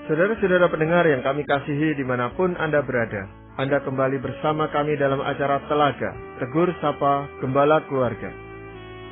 Saudara-saudara pendengar yang kami kasihi dimanapun Anda berada, Anda kembali bersama kami dalam acara Telaga, Tegur Sapa Gembala Keluarga.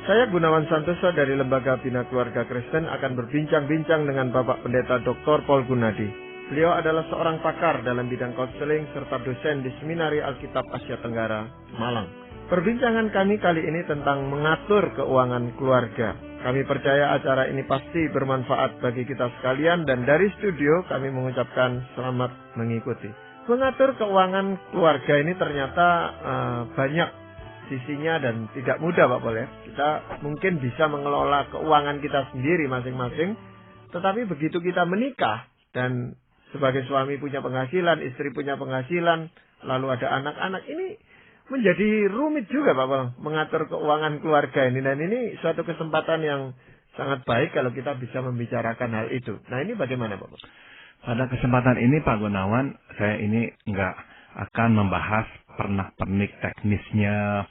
Saya Gunawan Santoso dari Lembaga Bina Keluarga Kristen akan berbincang-bincang dengan Bapak Pendeta Dr. Paul Gunadi. Beliau adalah seorang pakar dalam bidang konseling serta dosen di Seminari Alkitab Asia Tenggara, Malang. Perbincangan kami kali ini tentang mengatur keuangan keluarga. Kami percaya acara ini pasti bermanfaat bagi kita sekalian dan dari studio kami mengucapkan selamat mengikuti. Mengatur keuangan keluarga ini ternyata banyak sisinya dan tidak mudah Pak Paul ya. Kita mungkin bisa mengelola keuangan kita sendiri masing-masing, tetapi begitu kita menikah dan sebagai suami punya penghasilan, istri punya penghasilan, lalu ada anak-anak, ini menjadi rumit juga Pak Paul mengatur keuangan keluarga ini. Dan ini suatu kesempatan yang sangat baik kalau kita bisa membicarakan hal itu. Nah ini bagaimana Pak Paul? Pada kesempatan ini Pak Gunawan, saya ini nggak akan membahas pernak-pernik teknisnya,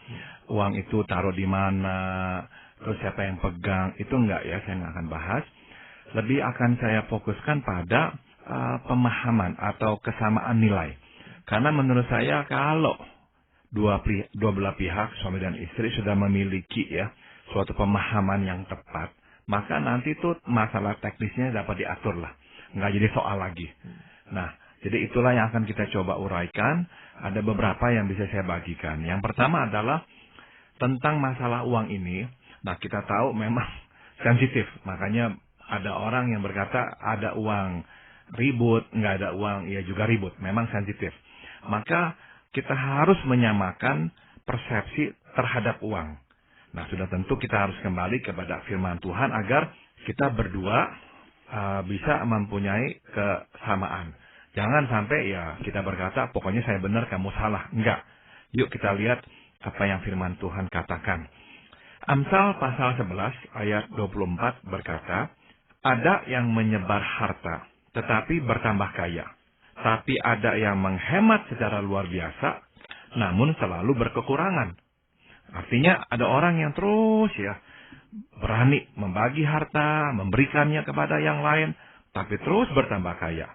uang itu taruh di mana, terus siapa yang pegang, itu enggak ya, saya nggak akan bahas. Lebih akan saya fokuskan pada pemahaman atau kesamaan nilai. Karena menurut saya kalau dua belah pihak, suami dan istri sudah memiliki ya suatu pemahaman yang tepat, maka nanti tuh masalah teknisnya dapat diatur lah, nggak jadi soal lagi. Nah, jadi itulah yang akan kita coba uraikan. Ada beberapa yang bisa saya bagikan. Yang pertama adalah tentang masalah uang ini. Nah, kita tahu memang sensitif. Makanya ada orang yang berkata ada uang ribut, nggak ada uang, ya juga ribut. Memang sensitif. Maka kita harus menyamakan persepsi terhadap uang. Nah, sudah tentu kita harus kembali kepada firman Tuhan agar kita berdua bisa mempunyai kesamaan. Jangan sampai ya kita berkata, pokoknya saya benar, kamu salah. Enggak. Yuk kita lihat apa yang firman Tuhan katakan. Amsal pasal 11 ayat 24 berkata, ada yang menyebar harta, tetapi bertambah kaya. Tapi ada yang menghemat secara luar biasa, namun selalu berkekurangan. Artinya ada orang yang terus ya berani membagi harta, memberikannya kepada yang lain, tapi terus bertambah kaya.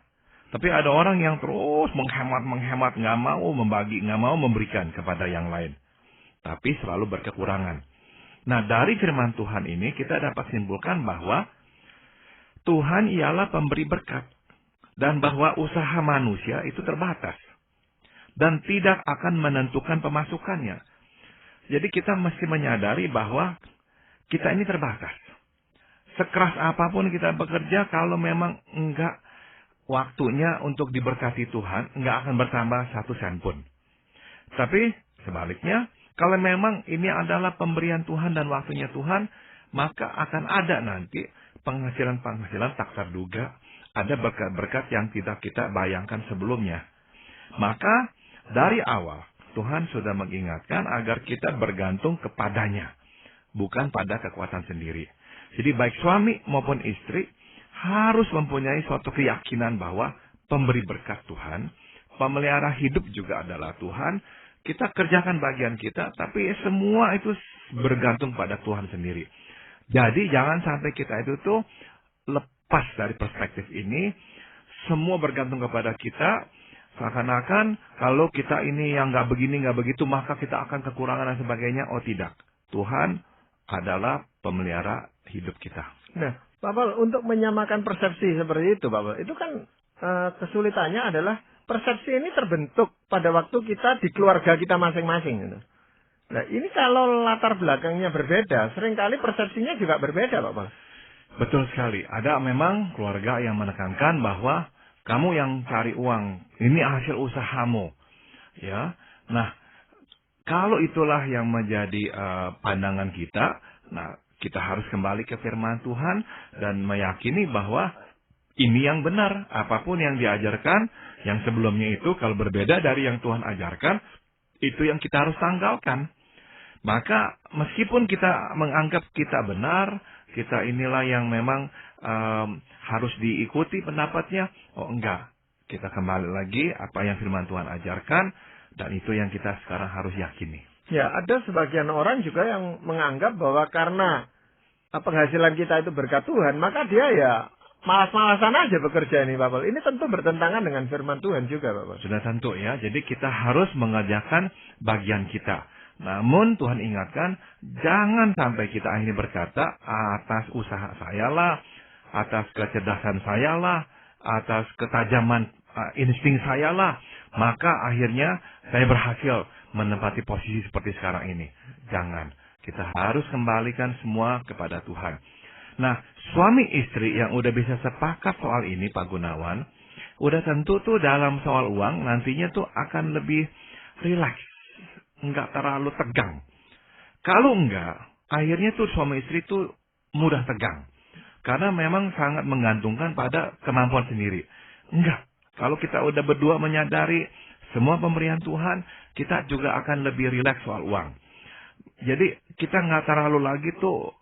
Tapi ada orang yang terus menghemat, nggak mau membagi, nggak mau memberikan kepada yang lain, tapi selalu berkekurangan. Nah, dari firman Tuhan ini kita dapat simpulkan bahwa Tuhan ialah pemberi berkat, dan bahwa usaha manusia itu terbatas, dan tidak akan menentukan pemasukannya. Jadi kita mesti menyadari bahwa kita ini terbatas. Sekeras apapun kita bekerja, kalau memang enggak waktunya untuk diberkati Tuhan, enggak akan bertambah 1 sen pun. Tapi sebaliknya, kalau memang ini adalah pemberian Tuhan dan waktunya Tuhan, maka akan ada nanti penghasilan-penghasilan tak terduga, ada berkat-berkat yang tidak kita bayangkan sebelumnya. Maka dari awal, Tuhan sudah mengingatkan agar kita bergantung kepadanya, bukan pada kekuatan sendiri. Jadi baik suami maupun istri harus mempunyai suatu keyakinan bahwa pemberi berkat Tuhan, pemelihara hidup juga adalah Tuhan. Kita kerjakan bagian kita, tapi semua itu bergantung pada Tuhan sendiri. Jadi jangan sampai kita itu tuh lepas dari perspektif ini, semua bergantung kepada kita, seakan-akan kalau kita ini yang nggak begini, nggak begitu, maka kita akan kekurangan dan sebagainya. Oh tidak, Tuhan adalah pemelihara hidup kita. Nah, Pak Paul, untuk menyamakan persepsi seperti itu, Pak Paul, itu kan kesulitannya adalah persepsi ini terbentuk pada waktu kita di keluarga kita masing-masing. Gitu. Nah, ini kalau latar belakangnya berbeda, seringkali persepsinya juga berbeda, Pak Paul. Betul sekali. Ada memang keluarga yang menekankan bahwa kamu yang cari uang, ini hasil usahamu. Ya, nah kalau itulah yang menjadi pandangan kita, nah kita harus kembali ke firman Tuhan dan meyakini bahwa ini yang benar. Apapun yang diajarkan, yang sebelumnya itu kalau berbeda dari yang Tuhan ajarkan, itu yang kita harus tanggalkan. Maka meskipun kita menganggap kita benar, kita inilah yang memang harus diikuti pendapatnya, oh enggak. Kita kembali lagi apa yang firman Tuhan ajarkan, dan itu yang kita sekarang harus yakini. Ya, ada sebagian orang juga yang menganggap bahwa karena penghasilan kita itu berkat Tuhan, maka dia ya malas-malasan aja bekerja ini Pak Paul. Ini tentu bertentangan dengan firman Tuhan juga Pak Paul. Sudah tentu ya. Jadi kita harus mengerjakan bagian kita. Namun Tuhan ingatkan, jangan sampai kita akhirnya berkata, atas usaha saya lah, atas kecerdasan saya lah, atas ketajaman insting saya lah, maka akhirnya saya berhasil menempati posisi seperti sekarang ini. Jangan. Kita harus kembalikan semua kepada Tuhan. Nah, suami istri yang udah bisa sepakat soal ini, Pak Gunawan, udah tentu tuh dalam soal uang nantinya tuh akan lebih rileks, nggak terlalu tegang. Kalau enggak, akhirnya tuh suami istri tuh mudah tegang, karena memang sangat menggantungkan pada kemampuan sendiri. Enggak, kalau kita udah berdua menyadari semua pemberian Tuhan, kita juga akan lebih rileks soal uang. Jadi kita nggak terlalu lagi tuh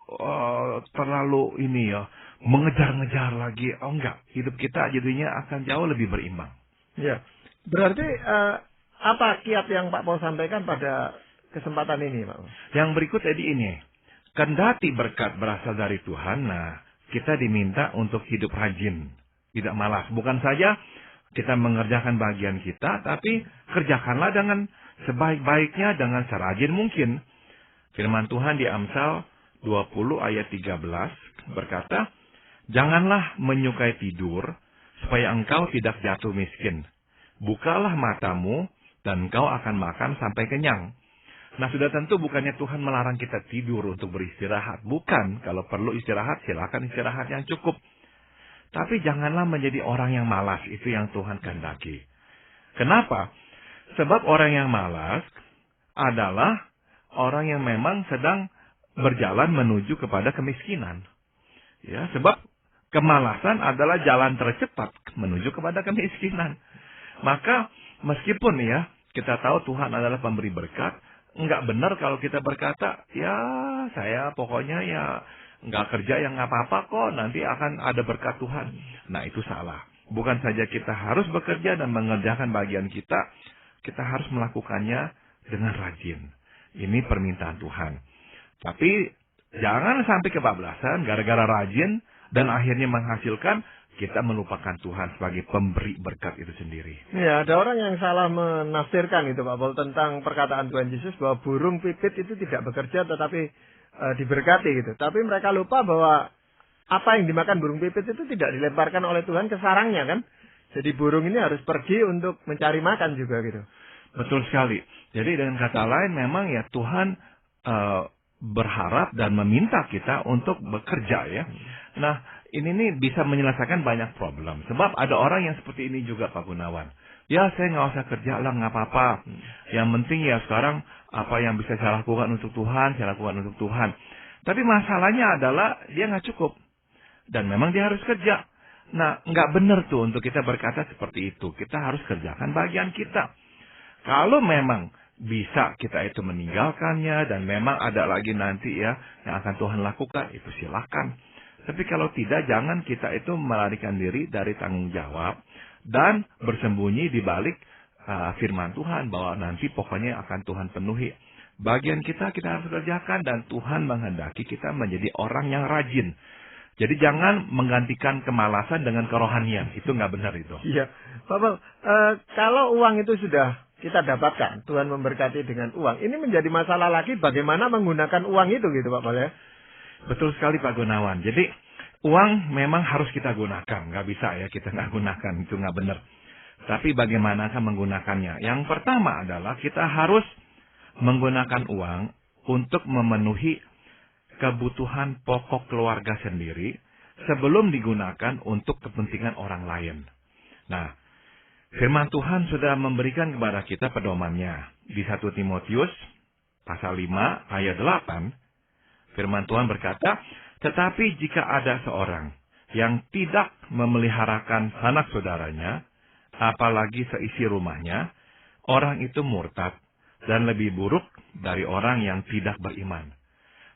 terlalu ini ya mengejar-ngejar lagi. Oh enggak, hidup kita jadinya akan jauh lebih berimbang. Ya, berarti apa kiat yang Pak Paul sampaikan pada kesempatan ini, Pak Paul? Yang berikut tadi ini, kendati berkat berasal dari Tuhan, nah kita diminta untuk hidup rajin, tidak malas. Bukan saja kita mengerjakan bagian kita, tapi kerjakanlah dengan sebaik-baiknya dengan serajin mungkin. Firman Tuhan di Amsal 20 ayat 13 berkata, janganlah menyukai tidur, supaya engkau tidak jatuh miskin. Bukalah matamu, dan engkau akan makan sampai kenyang. Nah, sudah tentu bukannya Tuhan melarang kita tidur untuk beristirahat. Bukan, kalau perlu istirahat, silakan istirahat yang cukup. Tapi janganlah menjadi orang yang malas, itu yang Tuhan kehendaki. Kenapa? Sebab orang yang malas adalah orang yang memang sedang berjalan menuju kepada kemiskinan. Ya, sebab kemalasan adalah jalan tercepat menuju kepada kemiskinan. Maka meskipun ya kita tahu Tuhan adalah pemberi berkat, enggak benar kalau kita berkata, ya saya pokoknya ya enggak kerja yang enggak apa-apa kok, nanti akan ada berkat Tuhan. Nah, itu salah. Bukan saja kita harus bekerja dan mengerjakan bagian kita, kita harus melakukannya dengan rajin. Ini permintaan Tuhan. Tapi jangan sampai kebablasan gara-gara rajin dan akhirnya menghasilkan kita melupakan Tuhan sebagai pemberi berkat itu sendiri. Ya, ada orang yang salah menafsirkan itu Pak Paul tentang perkataan Tuhan Yesus bahwa burung pipit itu tidak bekerja tetapi diberkati gitu. Tapi mereka lupa bahwa apa yang dimakan burung pipit itu tidak dilemparkan oleh Tuhan ke sarangnya kan. Jadi burung ini harus pergi untuk mencari makan juga gitu. Betul sekali. Jadi dengan kata lain memang ya Tuhan berharap dan meminta kita untuk bekerja ya. Nah, ini nih bisa menyelesaikan banyak problem. Sebab ada orang yang seperti ini juga Pak Gunawan. Ya saya nggak usah kerja lah, nggak apa-apa. Yang penting ya sekarang apa yang bisa saya lakukan untuk Tuhan, saya lakukan untuk Tuhan. Tapi masalahnya adalah dia nggak cukup. Dan memang dia harus kerja. Nah, nggak benar tuh untuk kita berkata seperti itu. Kita harus kerjakan bagian kita. Kalau memang bisa kita itu meninggalkannya dan memang ada lagi nanti ya yang akan Tuhan lakukan, itu silakan. Tapi kalau tidak, jangan kita itu melarikan diri dari tanggung jawab dan bersembunyi di balik firman Tuhan bahwa nanti pokoknya akan Tuhan penuhi. Bagian kita harus kerjakan dan Tuhan menghendaki kita menjadi orang yang rajin. Jadi jangan menggantikan kemalasan dengan kerohanian. Itu nggak benar itu. Iya. Bapak, kalau uang itu sudah kita dapatkan, Tuhan memberkati dengan uang. Ini menjadi masalah lagi bagaimana menggunakan uang itu gitu Pak Paul ya. Betul sekali Pak Gunawan. Jadi uang memang harus kita gunakan. Nggak bisa ya kita nggak gunakan. Itu nggak benar. Tapi bagaimanakah menggunakannya? Yang pertama adalah kita harus menggunakan uang untuk memenuhi kebutuhan pokok keluarga sendiri sebelum digunakan untuk kepentingan orang lain. Nah, firman Tuhan sudah memberikan kepada kita pedomannya. Di 1 Timotius pasal 5 ayat 8, firman Tuhan berkata, tetapi jika ada seorang yang tidak memeliharakan sanak saudaranya, apalagi seisi rumahnya, orang itu murtad dan lebih buruk dari orang yang tidak beriman.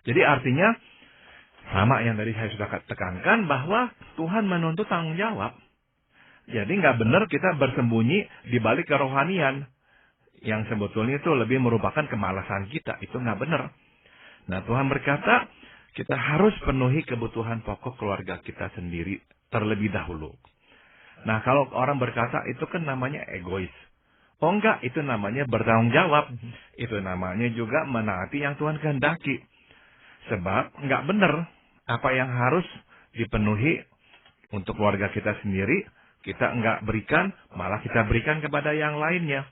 Jadi artinya, sama yang tadi saya sudah tekankan bahwa Tuhan menuntut tanggung jawab. Jadi nggak benar kita bersembunyi di balik kerohanian. Yang sebetulnya itu lebih merupakan kemalasan kita. Itu nggak benar. Nah, Tuhan berkata, kita harus penuhi kebutuhan pokok keluarga kita sendiri terlebih dahulu. Nah, kalau orang berkata itu kan namanya egois. Oh enggak, itu namanya bertanggung jawab. Itu namanya juga menaati yang Tuhan kehendaki. Sebab enggak benar apa yang harus dipenuhi untuk keluarga kita sendiri, kita enggak berikan, malah kita berikan kepada yang lainnya.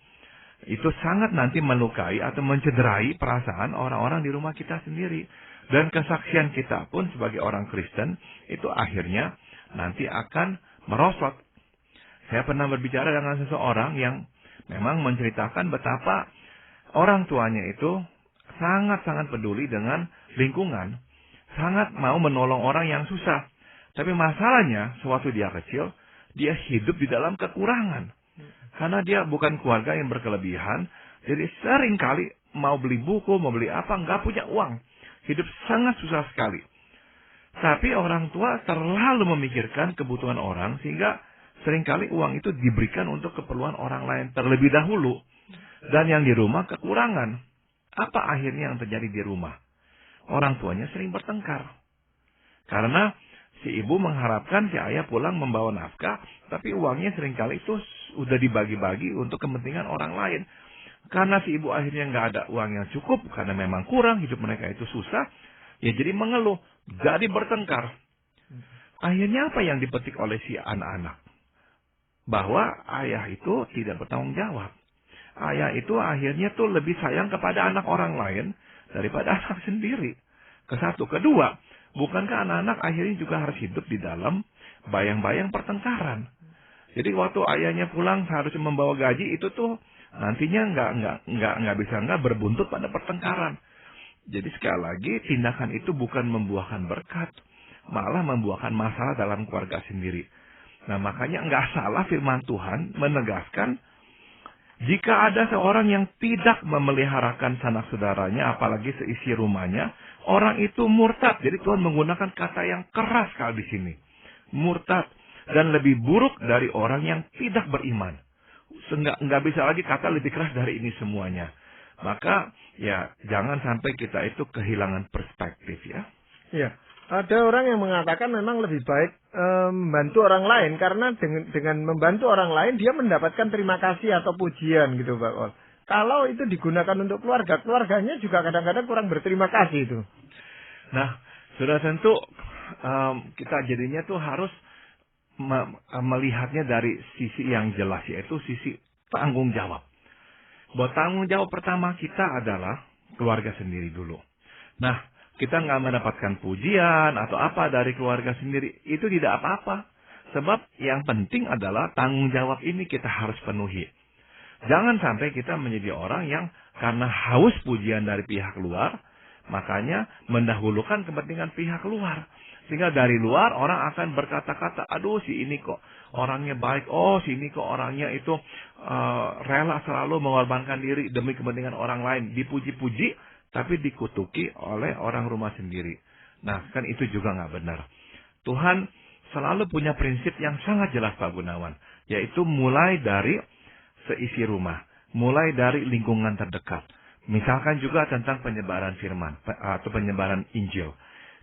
Itu sangat nanti melukai atau mencederai perasaan orang-orang di rumah kita sendiri. Dan kesaksian kita pun sebagai orang Kristen, itu akhirnya nanti akan merosot. Saya pernah berbicara dengan seseorang yang memang menceritakan betapa orang tuanya itu sangat-sangat peduli dengan lingkungan. Sangat mau menolong orang yang susah. Tapi masalahnya, sewaktu dia kecil, dia hidup di dalam kekurangan. Karena dia bukan keluarga yang berkelebihan. Jadi sering kali mau beli buku, mau beli apa, nggak punya uang. Hidup sangat susah sekali. Tapi orang tua terlalu memikirkan kebutuhan orang, sehingga seringkali uang itu diberikan untuk keperluan orang lain terlebih dahulu. Dan yang di rumah kekurangan. Apa akhirnya yang terjadi di rumah? Orang tuanya sering bertengkar. Karena si ibu mengharapkan si ayah pulang membawa nafkah, tapi uangnya seringkali itu sudah dibagi-bagi untuk kepentingan orang lain. Karena si ibu akhirnya nggak ada uang yang cukup, karena memang kurang, hidup mereka itu susah, ya jadi mengeluh, jadi bertengkar. Akhirnya apa yang dipetik oleh si anak-anak? Bahwa ayah itu tidak bertanggung jawab. Ayah itu akhirnya tuh lebih sayang kepada anak orang lain daripada anak sendiri. Kesatu. Kedua, bukankah anak-anak akhirnya juga harus hidup di dalam bayang-bayang pertengkaran? Jadi waktu ayahnya pulang seharusnya membawa gaji, itu tuh nantinya nggak bisa berbuntut pada pertengkaran. Jadi sekali lagi tindakan itu bukan membuahkan berkat, malah membuahkan masalah dalam keluarga sendiri. Nah, makanya nggak salah firman Tuhan menegaskan, jika ada seorang yang tidak memeliharakan sanak saudaranya, apalagi seisi rumahnya, orang itu murtad. Jadi Tuhan menggunakan kata yang keras sekali di sini. Murtad. Dan lebih buruk dari orang yang tidak beriman. Nggak bisa lagi kata lebih keras dari ini semuanya. Maka ya jangan sampai kita itu kehilangan perspektif ya. Iya. Ada orang yang mengatakan memang lebih baik membantu orang lain, karena dengan membantu orang lain dia mendapatkan terima kasih atau pujian gitu Pak Ol. Kalau itu digunakan untuk keluarga, keluarganya juga kadang-kadang kurang berterima kasih itu. Nah, sudah tentu kita jadinya tuh harus melihatnya dari sisi yang jelas, yaitu sisi tanggung jawab. Bahwa tanggung jawab pertama kita adalah keluarga sendiri dulu. Nah, kita nggak mendapatkan pujian atau apa dari keluarga sendiri, itu tidak apa-apa. Sebab yang penting adalah tanggung jawab ini kita harus penuhi. Jangan sampai kita menjadi orang yang karena haus pujian dari pihak luar, makanya mendahulukan kepentingan pihak luar. Sehingga dari luar orang akan berkata-kata, aduh si ini kok orangnya baik, oh si ini kok orangnya itu rela selalu mengorbankan diri demi kepentingan orang lain. Dipuji-puji, tapi dikutuki oleh orang rumah sendiri. Nah, kan itu juga nggak benar. Tuhan selalu punya prinsip yang sangat jelas Pak Gunawan, yaitu mulai dari seisi rumah, mulai dari lingkungan terdekat. Misalkan juga tentang penyebaran firman atau penyebaran Injil.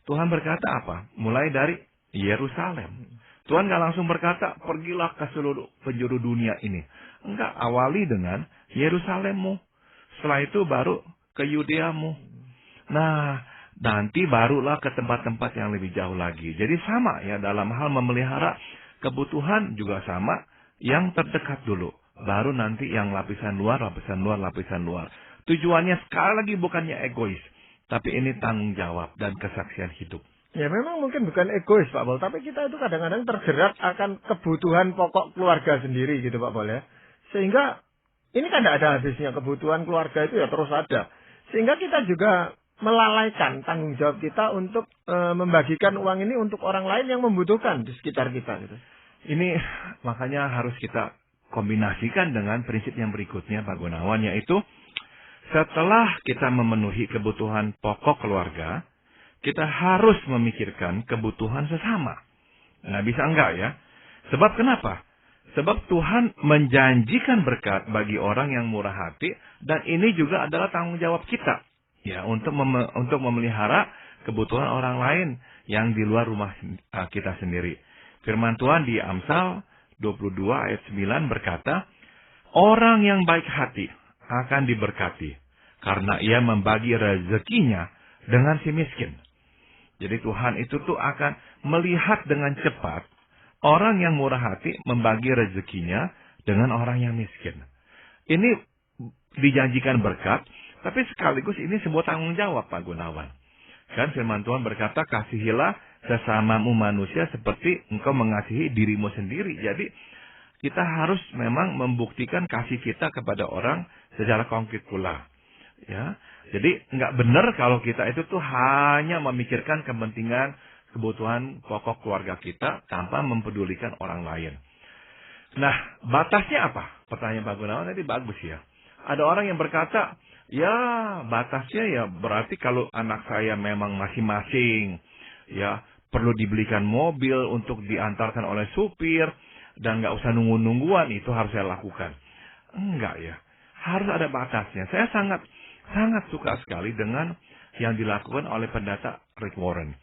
Tuhan berkata apa? Mulai dari Yerusalem. Tuhan nggak langsung berkata, pergilah ke seluruh penjuru dunia ini. Enggak, awali dengan Yerusalemmu. Setelah itu baru ke Yudeamu. Nah, nanti barulah ke tempat-tempat yang lebih jauh lagi. Jadi sama ya, dalam hal memelihara kebutuhan juga sama. Yang terdekat dulu. Baru nanti yang lapisan luar, lapisan luar, lapisan luar. Tujuannya sekali lagi bukannya egois. Tapi ini tanggung jawab dan kesaksian hidup. Ya memang mungkin bukan egois Pak Bol, tapi kita itu kadang-kadang terjerat akan kebutuhan pokok keluarga sendiri gitu Pak Bol ya. Sehingga ini kan tidak ada habisnya, kebutuhan keluarga itu ya terus ada. Sehingga kita juga melalaikan tanggung jawab kita untuk membagikan uang ini untuk orang lain yang membutuhkan di sekitar kita gitu. Ini makanya harus kita kombinasikan dengan prinsip yang berikutnya Pak Gunawan, yaitu setelah kita memenuhi kebutuhan pokok keluarga, kita harus memikirkan kebutuhan sesama. Nah, bisa enggak ya? Sebab kenapa? Sebab Tuhan menjanjikan berkat bagi orang yang murah hati, dan ini juga adalah tanggung jawab kita ya untuk memelihara kebutuhan orang lain yang di luar rumah kita sendiri. Firman Tuhan di Amsal 22 ayat 9 berkata, orang yang baik hati akan diberkati, karena ia membagi rezekinya dengan si miskin. Jadi Tuhan itu tuh akan melihat dengan cepat orang yang murah hati membagi rezekinya dengan orang yang miskin. Ini dijanjikan berkat, tapi sekaligus ini sebuah tanggung jawab, Pak Gunawan. Kan firman Tuhan berkata, kasihilah sesamamu manusia seperti engkau mengasihi dirimu sendiri. Jadi kita harus memang membuktikan kasih kita kepada orang secara konkret pula. Ya, jadi nggak benar kalau kita itu tuh hanya memikirkan kepentingan, kebutuhan pokok keluarga kita tanpa mempedulikan orang lain. Nah, batasnya apa? Pertanyaan Pak Gunawan tadi bagus ya. Ada orang yang berkata, ya batasnya ya berarti kalau anak saya memang masing-masing, ya perlu dibelikan mobil untuk diantarkan oleh supir, dan nggak usah nunggu-nungguan, itu harus saya lakukan. Enggak ya, harus ada batasnya. Saya sangat suka sekali dengan yang dilakukan oleh pendeta Rick Warren.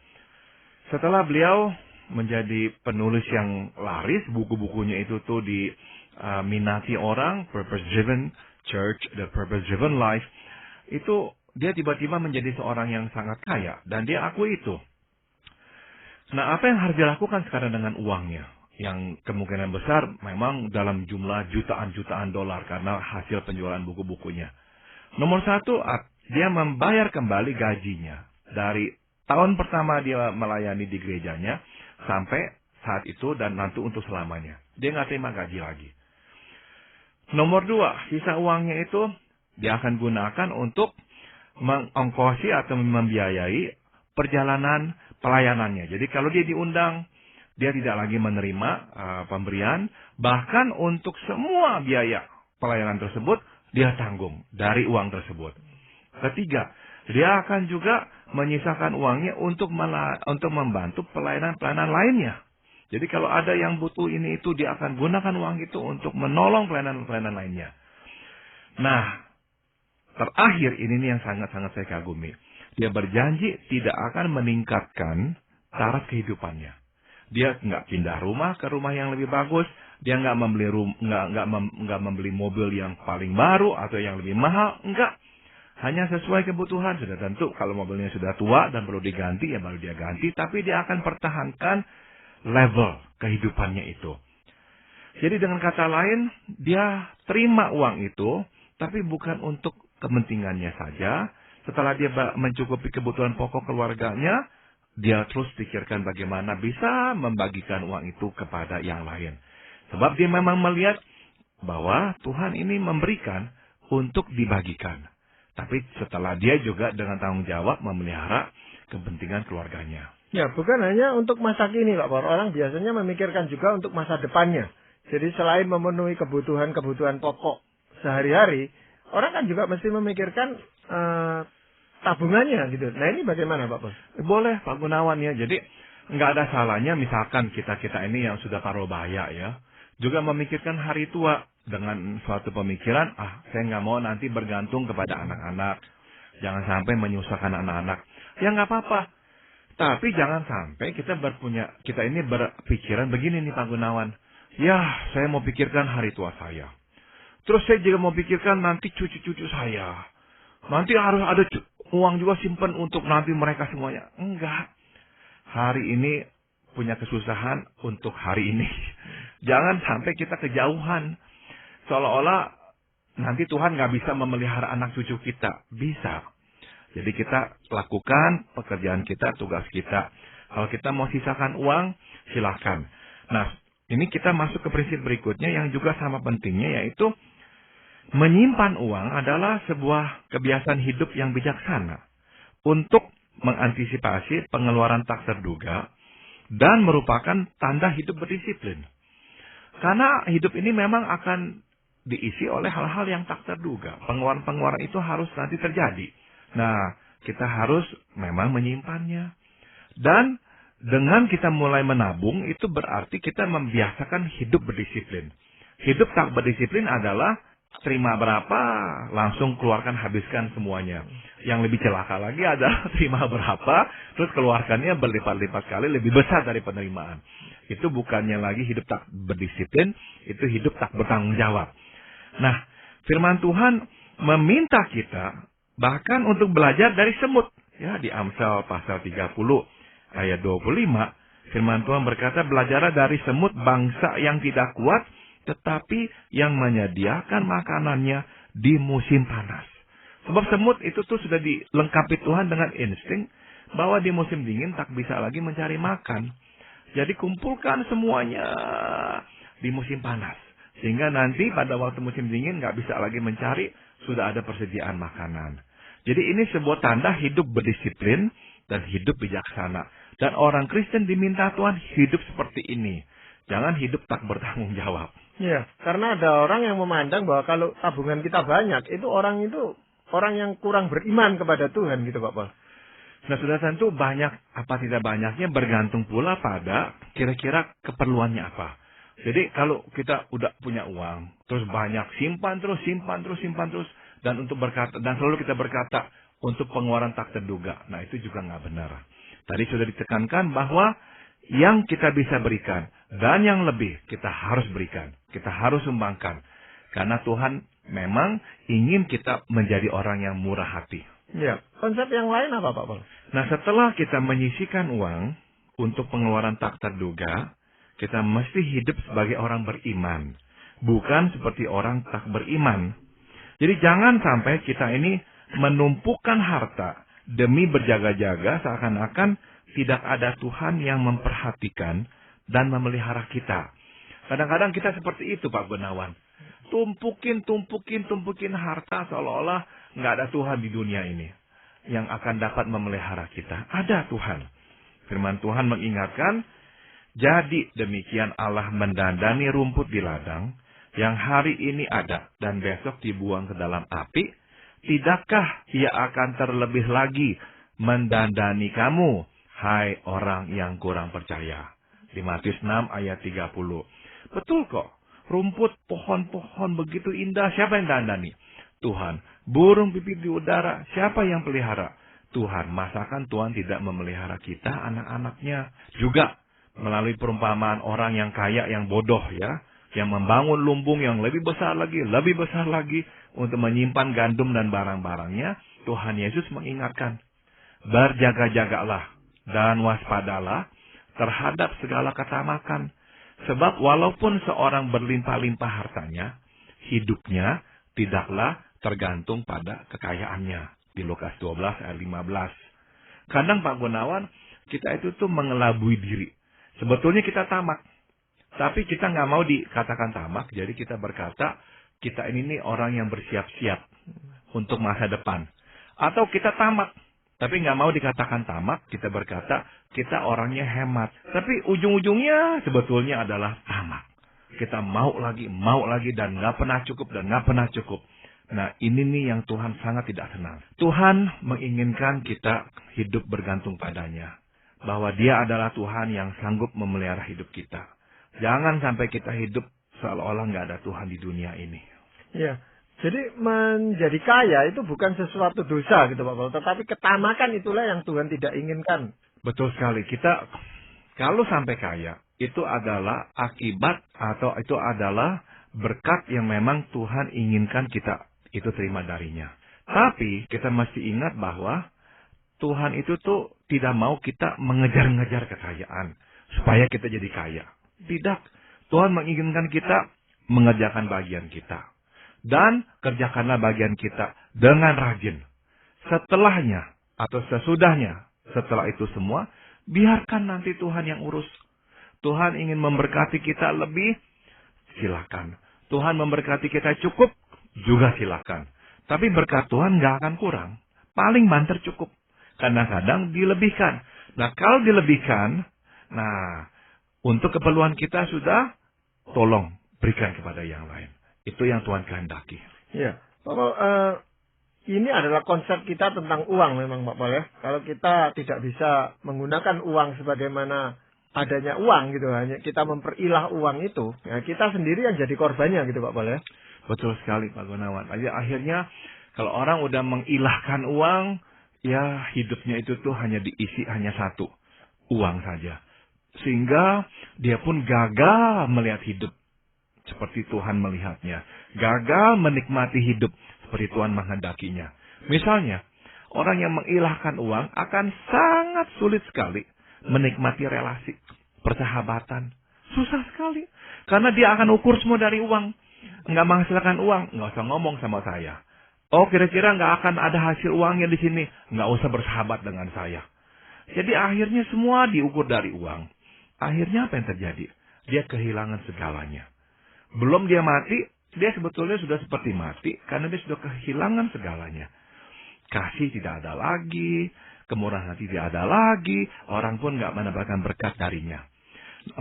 Setelah beliau menjadi penulis yang laris, buku-bukunya itu tuh diminati orang, Purpose Driven Church, The Purpose Driven Life, itu dia tiba-tiba menjadi seorang yang sangat kaya, dan dia akui itu. Nah, apa yang harus dilakukan sekarang dengan uangnya? Yang kemungkinan besar memang dalam jumlah jutaan-jutaan dolar karena hasil penjualan buku-bukunya. Nomor satu, dia membayar kembali gajinya. Dari tahun pertama dia melayani di gerejanya, sampai saat itu dan nanti untuk selamanya. Dia nggak terima gaji lagi. Nomor dua, sisa uangnya itu dia akan gunakan untuk mengongkosi atau membiayai perjalanan pelayanannya. Jadi kalau dia diundang, dia tidak lagi menerima pemberian, bahkan untuk semua biaya pelayanan tersebut, dia tanggung dari uang tersebut. Ketiga, dia akan juga menyisakan uangnya untuk membantu pelayanan-pelayanan lainnya. Jadi kalau ada yang butuh ini itu, dia akan gunakan uang itu untuk menolong pelayanan-pelayanan lainnya. Nah, terakhir ini nih yang sangat-sangat saya kagumi. Dia berjanji tidak akan meningkatkan taraf kehidupannya. Dia nggak pindah rumah ke rumah yang lebih bagus. Dia nggak membeli mobil yang paling baru atau yang lebih mahal. Enggak. Hanya sesuai kebutuhan. Sudah tentu kalau mobilnya sudah tua dan perlu diganti, ya baru dia ganti. Tapi dia akan pertahankan level kehidupannya itu. Jadi dengan kata lain, dia terima uang itu, tapi bukan untuk kepentingannya saja. Setelah dia mencukupi kebutuhan pokok keluarganya, dia terus pikirkan bagaimana bisa membagikan uang itu kepada yang lain. Sebab dia memang melihat bahwa Tuhan ini memberikan untuk dibagikan. Tapi setelah dia juga dengan tanggung jawab memelihara kepentingan keluarganya. Ya, bukan hanya untuk masa kini, Pak. Orang biasanya memikirkan juga untuk masa depannya. Jadi selain memenuhi kebutuhan pokok sehari-hari, orang kan juga mesti memikirkan tabungannya gitu. Nah ini bagaimana Pak Bos? Boleh Pak Gunawan ya. Jadi nggak ada salahnya misalkan kita ini yang sudah parubaya ya, juga memikirkan hari tua dengan suatu pemikiran, saya nggak mau nanti bergantung kepada anak-anak. Jangan sampai menyusahkan anak-anak. Ya nggak apa-apa. Tapi jangan sampai kita ini berpikiran begini nih Pak Gunawan. Ya, saya mau pikirkan hari tua saya. Terus saya juga mau pikirkan nanti cucu-cucu saya. Nanti harus ada uang juga simpan untuk nanti mereka semuanya. Enggak. Hari ini punya kesusahan untuk hari ini. Jangan sampai kita kejauhan. Seolah-olah nanti Tuhan nggak bisa memelihara anak cucu kita. Bisa. Jadi kita lakukan pekerjaan kita, tugas kita. Kalau kita mau sisakan uang, silakan. Nah, ini kita masuk ke prinsip berikutnya yang juga sama pentingnya, yaitu menyimpan uang adalah sebuah kebiasaan hidup yang bijaksana untuk mengantisipasi pengeluaran tak terduga dan merupakan tanda hidup berdisiplin. Karena hidup ini memang akan diisi oleh hal-hal yang tak terduga. Pengeluaran-pengeluaran itu harus nanti terjadi. Nah, kita harus memang menyimpannya. Dan dengan kita mulai menabung, itu berarti kita membiasakan hidup berdisiplin. Hidup tak berdisiplin adalah terima berapa, langsung keluarkan, habiskan semuanya. Yang lebih celaka lagi adalah terima berapa, terus keluarkannya berlipat-lipat kali lebih besar dari penerimaan. Itu bukannya lagi hidup tak berdisiplin, itu hidup tak bertanggung jawab. Nah, firman Tuhan meminta kita bahkan untuk belajar dari semut. Ya, di Amsal pasal 30 ayat 25, firman Tuhan berkata, belajarlah dari semut, bangsa yang tidak kuat, tetapi yang menyediakan makanannya di musim panas. Sebab semut itu tuh sudah dilengkapi Tuhan dengan insting bahwa di musim dingin tak bisa lagi mencari makan. Jadi kumpulkan semuanya di musim panas. Sehingga nanti pada waktu musim dingin nggak bisa lagi mencari, sudah ada persediaan makanan. Jadi ini sebuah tanda hidup berdisiplin dan hidup bijaksana. Dan orang Kristen diminta Tuhan hidup seperti ini. Jangan hidup tak bertanggung jawab. Iya, karena ada orang yang memandang bahwa kalau tabungan kita banyak, itu orang yang kurang beriman kepada Tuhan gitu Pak Paul. Nah, sudah tentu banyak apa tidak banyaknya bergantung pula pada kira-kira keperluannya apa. Jadi kalau kita udah punya uang, terus banyak simpan terus, dan selalu kita berkata untuk pengeluaran tak terduga. Nah, itu juga nggak benar. Tadi sudah ditekankan bahwa yang kita bisa berikan dan yang lebih kita harus berikan, kita harus sumbangkan, karena Tuhan memang ingin kita menjadi orang yang murah hati. Ya, konsep yang lain apa Pak Paul? Nah, setelah kita menyisihkan uang untuk pengeluaran tak terduga, kita mesti hidup sebagai orang beriman, bukan seperti orang tak beriman. Jadi jangan sampai kita ini menumpukan harta demi berjaga-jaga seakan-akan tidak ada Tuhan yang memperhatikan dan memelihara kita. Kadang-kadang kita seperti itu Pak Gunawan. Tumpukin harta seolah-olah nggak ada Tuhan di dunia ini yang akan dapat memelihara kita. Ada Tuhan. Firman Tuhan mengingatkan, jadi demikian Allah mendandani rumput di ladang, yang hari ini ada dan besok dibuang ke dalam api. Tidakkah Ia akan terlebih lagi mendandani kamu, hai orang yang kurang percaya? Di Matius 6 ayat 30. Betul kok. Rumput, pohon-pohon begitu indah, siapa yang dandani? Tuhan. Burung pipit di udara, siapa yang pelihara? Tuhan. Masakan Tuhan tidak memelihara kita, anak-anaknya? Juga melalui perumpamaan orang yang kaya, yang bodoh ya, yang membangun lumbung yang lebih besar lagi untuk menyimpan gandum dan barang-barangnya. Tuhan Yesus mengingatkan, berjaga-jagalah dan waspadalah terhadap segala ketamakan. Sebab walaupun seorang berlimpah-limpah hartanya, hidupnya tidaklah tergantung pada kekayaannya. Di Lukas 12 ayat 15. Kadang Pak Gunawan, kita itu tuh mengelabui diri. Sebetulnya kita tamak. Tapi kita nggak mau dikatakan tamak. Jadi kita berkata, kita ini nih orang yang bersiap-siap untuk masa depan. Atau kita tamak. Tapi nggak mau dikatakan tamak, kita berkata, kita orangnya hemat. Tapi ujung-ujungnya sebetulnya adalah tamak. Kita mau lagi, dan nggak pernah cukup. Nah, ini nih yang Tuhan sangat tidak senang. Tuhan menginginkan kita hidup bergantung padanya. Bahwa Dia adalah Tuhan yang sanggup memelihara hidup kita. Jangan sampai kita hidup seolah-olah nggak ada Tuhan di dunia ini. Ya, jadi menjadi kaya itu bukan sesuatu dosa gitu Pak Paul. Tetapi ketamakan itulah yang Tuhan tidak inginkan. Betul sekali. Kita kalau sampai kaya, itu adalah akibat atau itu adalah berkat yang memang Tuhan inginkan kita itu terima darinya. Tapi kita mesti ingat bahwa Tuhan itu tuh tidak mau kita mengejar-ngejar kekayaan supaya kita jadi kaya. Tidak. Tuhan menginginkan kita mengerjakan bagian kita. Dan kerjakanlah bagian kita dengan rajin. Setelahnya atau sesudahnya, setelah itu semua, biarkan nanti Tuhan yang urus. Tuhan ingin memberkati kita lebih, silakan. Tuhan memberkati kita cukup, juga silakan. Tapi berkat Tuhan nggak akan kurang. Paling banter cukup. Kadang-kadang dilebihkan. Nah, kalau dilebihkan, untuk keperluan kita sudah, tolong berikan kepada yang lain. Itu yang Tuhan kehendaki. Iya, Pak Paul, ini adalah konsep kita tentang uang memang Pak Paul ya. Kalau kita tidak bisa menggunakan uang sebagaimana adanya uang gitu, hanya kita memperilah uang itu, ya kita sendiri yang jadi korbannya gitu Pak Paul ya. Betul sekali Pak Gunawan. Akhirnya kalau orang udah mengilahkan uang, ya hidupnya itu tuh hanya diisi hanya satu, uang saja. Sehingga dia pun gagal melihat hidup seperti Tuhan melihatnya. Gagal menikmati hidup seperti Tuhan menghendakinya. Misalnya, orang yang mengilahkan uang akan sangat sulit sekali menikmati relasi, persahabatan. Susah sekali. Karena dia akan ukur semua dari uang. Nggak menghasilkan uang, nggak usah ngomong sama saya. Oh, kira-kira nggak akan ada hasil uangnya di sini. Nggak usah bersahabat dengan saya. Jadi akhirnya semua diukur dari uang. Akhirnya apa yang terjadi? Dia kehilangan segalanya. Belum dia mati, dia sebetulnya sudah seperti mati karena dia sudah kehilangan segalanya. Kasih tidak ada lagi, kemurahan hati tidak ada lagi, orang pun nggak mendapatkan berkat darinya.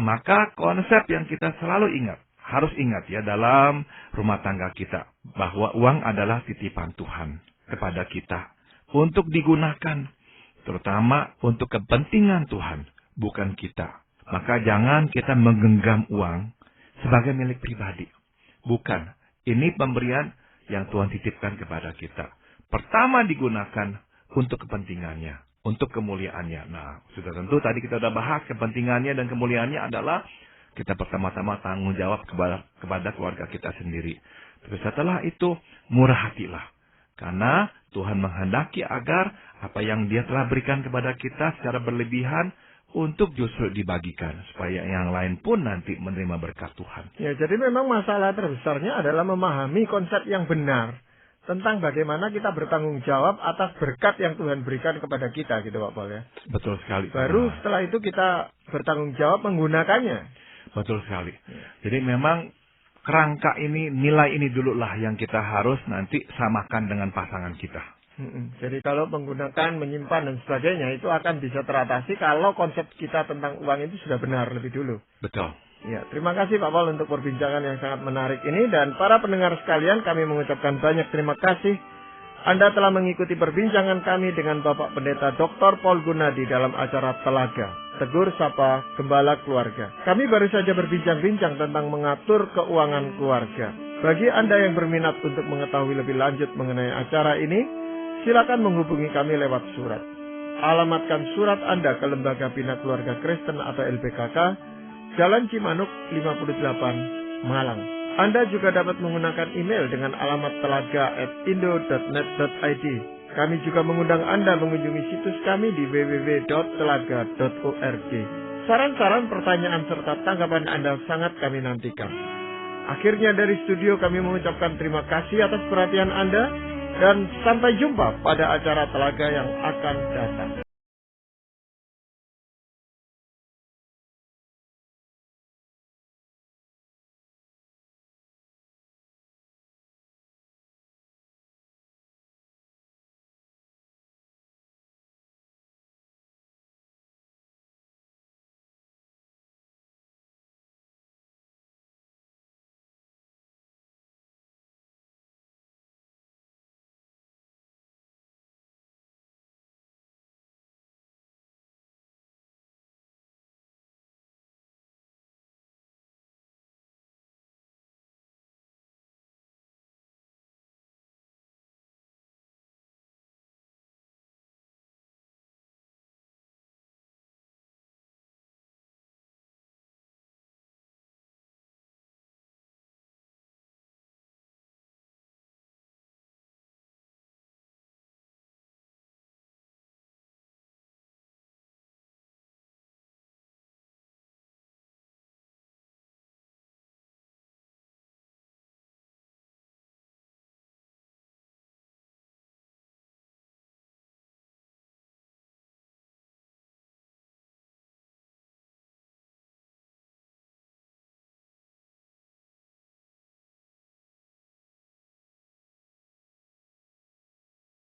Maka konsep yang kita selalu ingat, harus ingat ya dalam rumah tangga kita, bahwa uang adalah titipan Tuhan kepada kita untuk digunakan, terutama untuk kepentingan Tuhan, bukan kita. Maka jangan kita menggenggam uang sebagai milik pribadi. Bukan. Ini pemberian yang Tuhan titipkan kepada kita. Pertama digunakan untuk kepentingannya, untuk kemuliaannya. Nah, sudah tentu tadi kita sudah bahas kepentingannya dan kemuliaannya adalah kita pertama-tama tanggung jawab kepada keluarga kita sendiri. Tapi setelah itu, murah hatilah. Karena Tuhan menghendaki agar apa yang Dia telah berikan kepada kita secara berlebihan untuk justru dibagikan, supaya yang lain pun nanti menerima berkat Tuhan. Ya, jadi memang masalah terbesarnya adalah memahami konsep yang benar tentang bagaimana kita bertanggung jawab atas berkat yang Tuhan berikan kepada kita, gitu Pak Paul ya. Betul sekali. Baru setelah itu kita bertanggung jawab menggunakannya. Betul sekali. Jadi memang kerangka ini, nilai ini dululah yang kita harus nanti samakan dengan pasangan kita. Jadi kalau menggunakan, menyimpan dan sebagainya itu akan bisa teratasi kalau konsep kita tentang uang itu sudah benar lebih dulu. Betul. Ya, terima kasih Pak Paul untuk perbincangan yang sangat menarik ini, dan para pendengar sekalian, kami mengucapkan banyak terima kasih. Anda telah mengikuti perbincangan kami dengan Bapak Pendeta Dr. Paul Gunadi dalam acara Telaga, Tegur Sapa Gembala Keluarga. Kami baru saja berbincang-bincang tentang mengatur keuangan keluarga. Bagi Anda yang berminat untuk mengetahui lebih lanjut mengenai acara ini, silakan menghubungi kami lewat surat. Alamatkan surat Anda ke Lembaga Bina Keluarga Kristen atau LBKK, Jalan Cimanuk 58, Malang. Anda juga dapat menggunakan email dengan alamat telaga@indo.net.id. Kami juga mengundang Anda mengunjungi situs kami di www.telaga.org. Saran-saran, pertanyaan, serta tanggapan Anda sangat kami nantikan. Akhirnya dari studio kami mengucapkan terima kasih atas perhatian Anda, dan sampai jumpa pada acara Telaga yang akan datang.